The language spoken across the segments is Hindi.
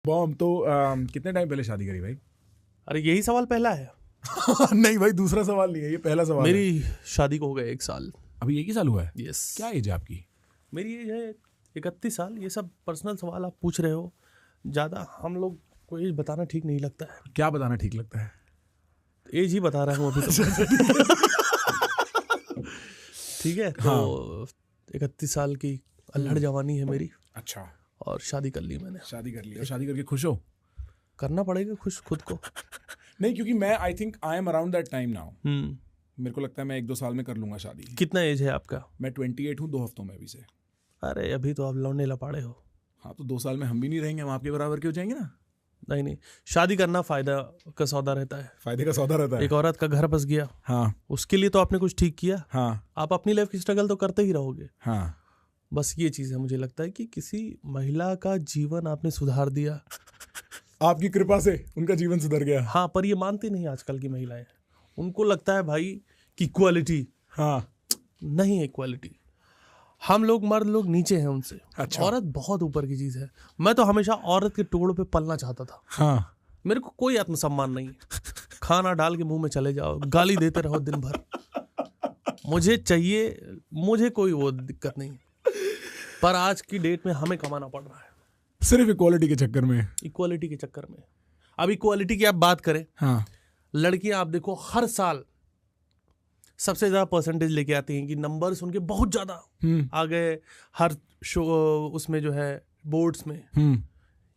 बॉम तो कितने टाइम पहले शादी करी भाई? अरे यही सवाल पहला है। नहीं भाई, दूसरा सवाल नहीं है, ये पहला सवाल है। मेरी शादी को हो गया 1 साल। अभी 1 ही साल हुआ है? यस। क्या एज है आपकी? मेरी एज है 31 साल। ये सब पर्सनल सवाल आप पूछ रहे हो, ज़्यादा हम लोग को एज बताना ठीक नहीं लगता है। क्या बताना ठीक लगता है? एज ही बता रहा हूँ अभी तो। ठीक है, तो 31 साल की अल्हड़ जवानी है मेरी। अच्छा। और शादी कर ली मैंने। शादी कर ली, और शादी करके खुश हो? करना पड़ेगा खुश खुद को। नहीं, क्योंकि मैं I think I am around that time now. मेरे को लगता है मैं 1-2 साल में कर लूंगा शादी। कितना एज है आपका? मैं 28 हूँ 2 हफ्तों में अभी से। अरे अभी तो आप लौंडे लपाड़े हो। हाँ, तो 2 साल में हम भी नहीं रहेंगे, हम आपके बराबर के हो जाएंगे ना। नहीं, शादी करना फायदा का सौदा रहता है। फायदे का सौदा रहता है। एक औरत का घर बस गया, हाँ उसके लिए तो आपने कुछ ठीक किया। हाँ आप अपनी लाइफ की स्ट्रगल तो करते ही रहोगे। हाँ। बस ये चीज़ है, मुझे लगता है कि किसी महिला का जीवन आपने सुधार दिया। आपकी कृपा से उनका जीवन सुधर गया। हाँ, पर ये मानती नहीं आजकल की महिलाएं। उनको लगता है भाई कि इक्वालिटी। हाँ, नहीं है इक्वालिटी। हम लोग मर्द लोग नीचे हैं उनसे। अच्छा। औरत बहुत ऊपर की चीज़ है। मैं तो हमेशा औरत के टुकड़ों पे पलना चाहता था। हाँ। मेरे को कोई आत्मसम्मान नहीं है। खाना डाल के मुंह में चले जाओ, गाली देते रहो दिन भर, मुझे चाहिए, मुझे कोई वो दिक्कत नहीं। पर आज की डेट में हमें कमाना पड़ रहा है सिर्फ इक्वालिटी के चक्कर में। इक्वालिटी के चक्कर में। अब इक्वालिटी की आप बात करें, हाँ। लड़कियां आप देखो हर साल सबसे ज्यादा परसेंटेज लेके आती हैं कि नंबर्स उनके बहुत ज्यादा आ गए हर शो उसमें जो है बोर्ड्स में।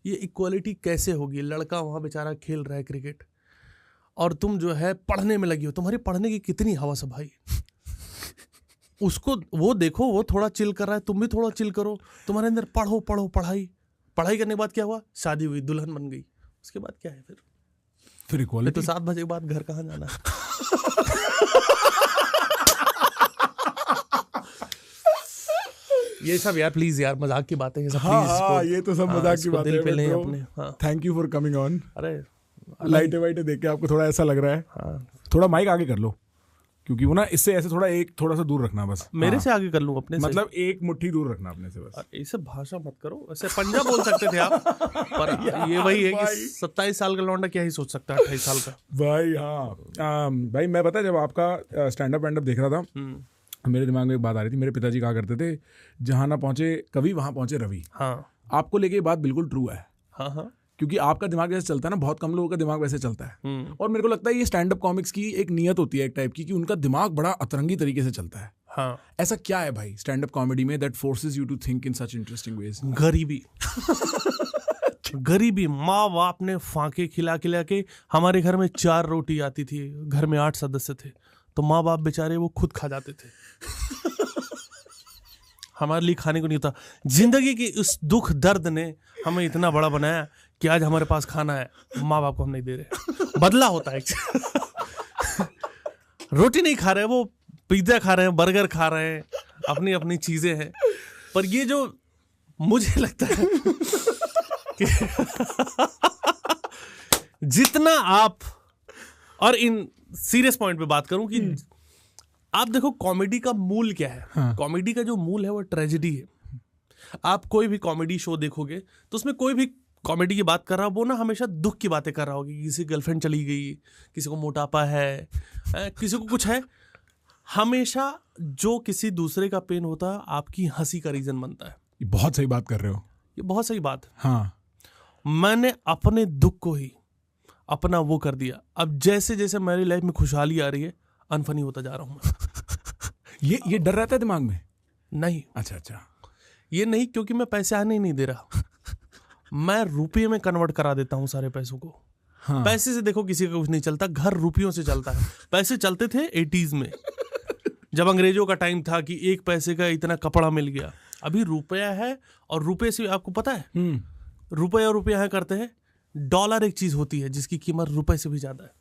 ये इक्वालिटी कैसे होगी? लड़का वहां बेचारा खेल रहा है क्रिकेट और तुम जो है पढ़ने में लगी हो। तुम्हारी पढ़ने की कितनी हवस है भाई। उसको वो देखो, वो थोड़ा चिल कर रहा है, तुम भी थोड़ा चिल करो। तुम्हारे अंदर पढ़ो पढ़ो पढ़ाई करने के बाद क्या हुआ? शादी हुई, दुल्हन बन गई। उसके बाद क्या है फिर इक्वालिटी तो 7 बजे के बाद घर कहाँ जाना है? ये सब यार प्लीज यार मजाक की बातें, ये सब हाँ, प्लीज हाँ, ये तो सब मजाक की बातें दिल पे हैं, लें bro। अपने। हाँ, thank you for coming on. अरे लाइटें वाइटें देख के आपको थोड़ा ऐसा लग रहा है। हाँ, थोड़ा माइक आगे कर लो, क्योंकि वो ना इससे ऐसे थोड़ा सा दूर रखना बस। मेरे हाँ। से आगे कर लूं अपने से? मतलब 1 मुट्ठी दूर रखना अपने से बस। ऐसे भाषा मत करो, ऐसे पंजा बोल सकते थे आप। पर ये वही है कि 27 साल का लौंडा क्या ही सोच सकता है 28 साल का। भाई हाँ, भाई मैं पता है जब आपका स्टैंड अप वैंड अप देख रहा था, मेरे दिमाग में एक बात आ रही थी। मेरे पिताजी कहा करते थे, जहाँ ना पहुंचे कवि वहां पहुंचे रवि। हाँ, आपको लेके ये बात बिल्कुल ट्रू है। हाँ, हाँ, क्योंकि आपका दिमाग जैसे चलता है ना, बहुत कम लोगों का दिमाग वैसे चलता है। और मेरे को लगता है ये स्टैंड अप कॉमिक्स की एक नियत होती है एक टाइप की, कि उनका दिमाग बड़ा अतरंगी तरीके से चलता है। हाँ। ऐसा क्या है भाई स्टैंड अप कॉमेडी में that forces you to think in such interesting ways? गरीबी। गरीबी। माँ बाप ने फांके खिला खिला के, हमारे घर में 4 रोटी आती थी, घर में 8 सदस्य थे, तो माँ बाप बेचारे वो खुद खा जाते थे। हमारे लिए खाने को नहीं होता। जिंदगी की उस दुख दर्द ने हमें इतना बड़ा बनाया कि आज हमारे पास खाना है, माँ बाप को हम नहीं दे रहे। बदला होता है। रोटी नहीं खा रहे, वो पिज्जा खा रहे हैं, बर्गर खा रहे हैं, अपनी अपनी चीजें हैं। पर ये जो मुझे लगता है कि जितना आप, और इन सीरियस पॉइंट पे बात करूं कि आप देखो कॉमेडी का मूल क्या है। हाँ। कॉमेडी का जो मूल है वो ट्रेजेडी है। आप कोई भी कॉमेडी शो देखोगे तो उसमें कोई भी कॉमेडी की बात कर रहा हो, वो ना हमेशा दुख की बातें कर रहा होगी। किसी गर्लफ्रेंड चली गई, किसी को मोटापा है, किसी को कुछ है। हमेशा जो किसी दूसरे का पेन होता है, आपकी हंसी का रीजन बनता है। ये बहुत सही बात कर रहे हो। ये बहुत सही बात है। हाँ। मैंने अपने दुख को ही अपना वो कर दिया। अब जैसे जैसे मेरी लाइफ में खुशहाली आ रही है, अनफनी होता जा रहा हूं मैं। ये डर रहता है दिमाग में? नहीं। अच्छा। ये नहीं, क्योंकि मैं पैसे आने ही नहीं दे रहा। मैं रुपये में कन्वर्ट करा देता हूँ सारे पैसों को। हाँ। पैसे से देखो किसी का कुछ नहीं चलता, घर रुपयों से चलता है। पैसे चलते थे 80s में, जब अंग्रेजों का टाइम था कि 1 पैसे का इतना कपड़ा मिल गया। अभी रुपया है, और रुपये से आपको पता है रुपया और रुपया यहाँ करते हैं। डॉलर एक चीज होती है जिसकी कीमत रुपए से भी ज्यादा है।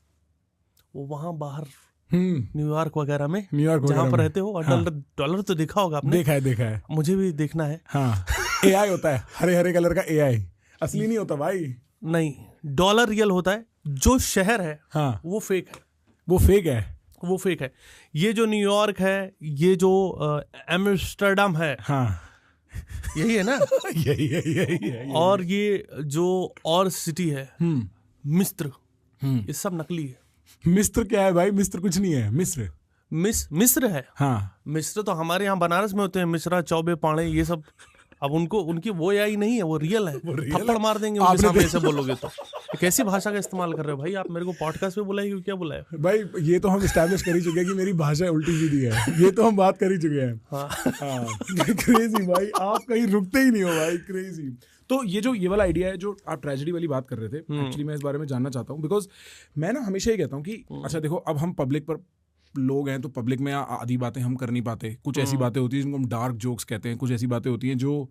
वो वहां बाहर न्यूयॉर्क वगैरह में, जहां पर रहते हो, और हाँ। डॉलर तो देखा होगा आपने। देखा है। मुझे भी देखना है। हाँ। AI होता है, हरे कलर का AI, असली नहीं होता भाई। नहीं, डॉलर रियल होता है। जो शहर है, हाँ, वो फेक है। वो फेक है। ये जो न्यूयॉर्क है, ये जो एम्स्टर्डम है, हाँ, यही है ना? यही और ये जो और सिटी है मिस्र, ये सब नकली है। मिस्र क्या है भाई? मिस्र कुछ नहीं है। मिस्र है। हाँ, मिस्र तो हमारे यहाँ बनारस में होते हैं, मिश्रा, चौबे, पाड़े, ये सब। अब उनकी वो AI नहीं है, वो रियल है। थप्पड़ मार देंगे उनके सामने ऐसे बोलोगे तो। कैसी भाषा का इस्तेमाल कर रहे हो भाई आप? मेरे को पॉडकास्ट पे बुलाए, क्या बुलाया भाई? ये तो हम एस्टैब्लिश कर ही चुके हैं कि मेरी भाषा उल्टी सीधी है। ये तो हम बात कर ही चुके हैं। हाँ। क्रेजी भाई, आप कहीं रुकते ही नहीं हो भाई, क्रेजी। तो ये वाला आइडिया है जो आप ट्रेजेडी वाली बात कर रहे थे, एक्चुअली मैं इस बारे में जानना चाहता हूँ, बिकॉज मैं ना हमेशा ही कहता हूँ कि अच्छा देखो, अब हम पब्लिक पर लोग हैं तो पब्लिक में आधी बातें हम कर नहीं पाते। कुछ ऐसी बातें होती हैं जिनको हम डार्क जोक्स कहते हैं, कुछ ऐसी बातें होती हैं जो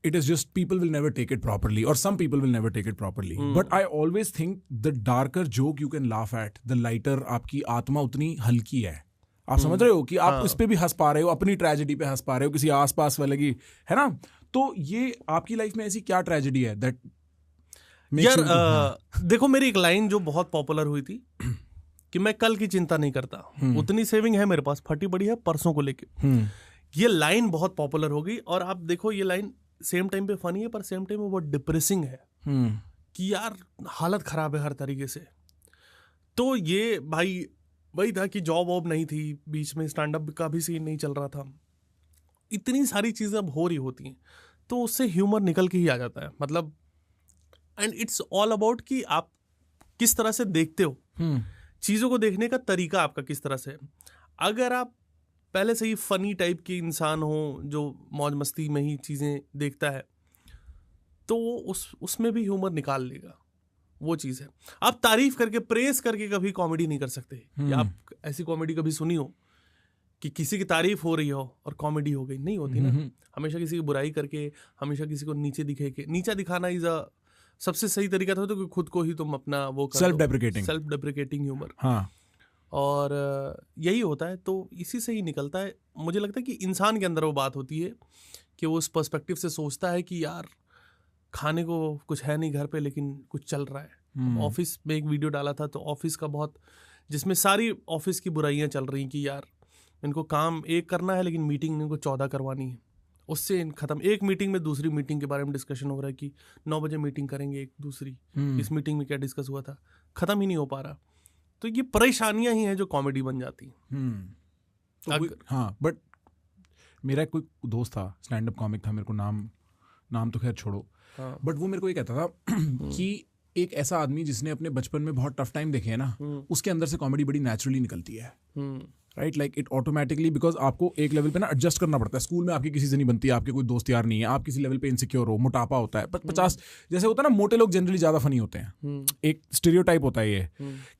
it is just people will never take it properly, or some people will never take it properly. But I always think the darker joke you can laugh at, the lighter आपकी आत्मा उतनी हल्की है। आप समझ रहे हो कि आप उस पे भी हंस पा रहे हो, अपनी ट्रेजेडी पे हंस पा रहे हो, किसी आसपास वाले की, है ना? तो ये आपकी लाइफ में ऐसी क्या ट्रेजेडी है दैट यार देखो, मेरी एक लाइन जो बहुत पॉपुलर हुई थी कि मैं कल की चिंता नहीं करता, उतनी सेविंग है मेरे पास, फटी पड़ी है परसों को लेके। ये लाइन बहुत पॉपुलर हो गई, और आप देखो ये लाइन सेम टाइम पे फनी है पर सेम टाइम में बहुत डिप्रेसिंग है कि यार हालत खराब है हर तरीके से। तो ये भाई वही था कि जॉब वॉब नहीं थी, बीच में स्टैंड अप का भी सीन नहीं चल रहा था, इतनी सारी चीजें अब हो रही होती हैं, तो उससे ह्यूमर निकल के ही आ जाता है। मतलब एंड इट्स ऑल अबाउट कि आप किस तरह से देखते हो चीज़ों को, देखने का तरीका आपका किस तरह से है। अगर आप पहले से ही फनी टाइप के इंसान हो जो मौज मस्ती में ही चीज़ें देखता है, तो वो उसमें भी ह्यूमर निकाल लेगा, वो चीज़ है। आप तारीफ करके, प्रेस करके कभी कॉमेडी नहीं कर सकते। या आप ऐसी कॉमेडी कभी सुनी हो कि किसी की तारीफ हो रही हो और कॉमेडी हो गई? नहीं होती ना। हमेशा किसी की बुराई करके, हमेशा किसी को नीचे दिखे के, नीचा दिखाना इज अ सबसे सही तरीका था, तो खुद को ही तुम अपना वो कर सेल्फ डेप्रिकेटिंग ह्यूमर। हाँ, और यही होता है, तो इसी से ही निकलता है। मुझे लगता है कि इंसान के अंदर वो बात होती है कि वो उस पर्सपेक्टिव से सोचता है कि यार खाने को कुछ है नहीं घर पे, लेकिन कुछ चल रहा है। ऑफिस में एक वीडियो डाला था, तो ऑफिस का बहुत, जिसमें सारी ऑफिस की बुराइयां चल रही कि यार इनको काम एक करना है लेकिन मीटिंग इनको 14 करवानी है, उससे खत्म। एक मीटिंग में दूसरी मीटिंग के बारे में डिस्कशन हो रहा है कि 9 बजे मीटिंग करेंगे एक दूसरी, इस मीटिंग में क्या डिस्कस हुआ था, खत्म ही नहीं हो पा रहा। तो ये परेशानियां ही हैं जो कॉमेडी बन जाती हैं। हाँ, बट मेरा कोई दोस्त था, स्टैंड अप कॉमिक था, मेरे को नाम तो खैर छोड़ो, बट वो मेरे को ये कहता था कि एक ऐसा आदमी जिसने अपने बचपन में बहुत टफ टाइम देखे है ना, उसके अंदर से कॉमेडी बड़ी नेचुरली निकलती है। Right, like it automatically, because आपको एक लेवल पे ना एडजस्ट करना पड़ता है। स्कूल में आपकी किसी से नहीं बनती, आपके कोई दोस्त यार नहीं है, आप किसी लेवल पे इनसिक्योर हो, मोटापा होता है, 50 जैसे होता है ना, मोटे लोग जनरली ज्यादा फनी होते हैं। एक स्टीरियोटाइप होता है ये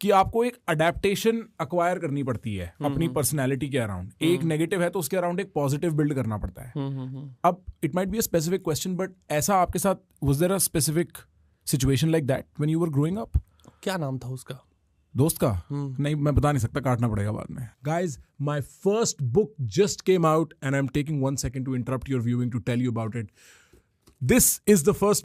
कि आपको एक अडेप्टेशन अक्वायर करनी पड़ती है अपनी पर्सनैलिटी के अराउंड। एक नेगेटिव है तो उसके अराउंड एक पॉजिटिव बिल्ड करना पड़ता है। अब it might be a specific question, but ऐसा आपके साथ was there a specific situation like that when you were growing up? क्या नाम था उसका दोस्त का? नहीं, मैं बता नहीं सकता, काटना पड़ेगा बाद में। Guys, my first book just came out and I'm taking 1 second to interrupt your viewing to tell you about it. This is the first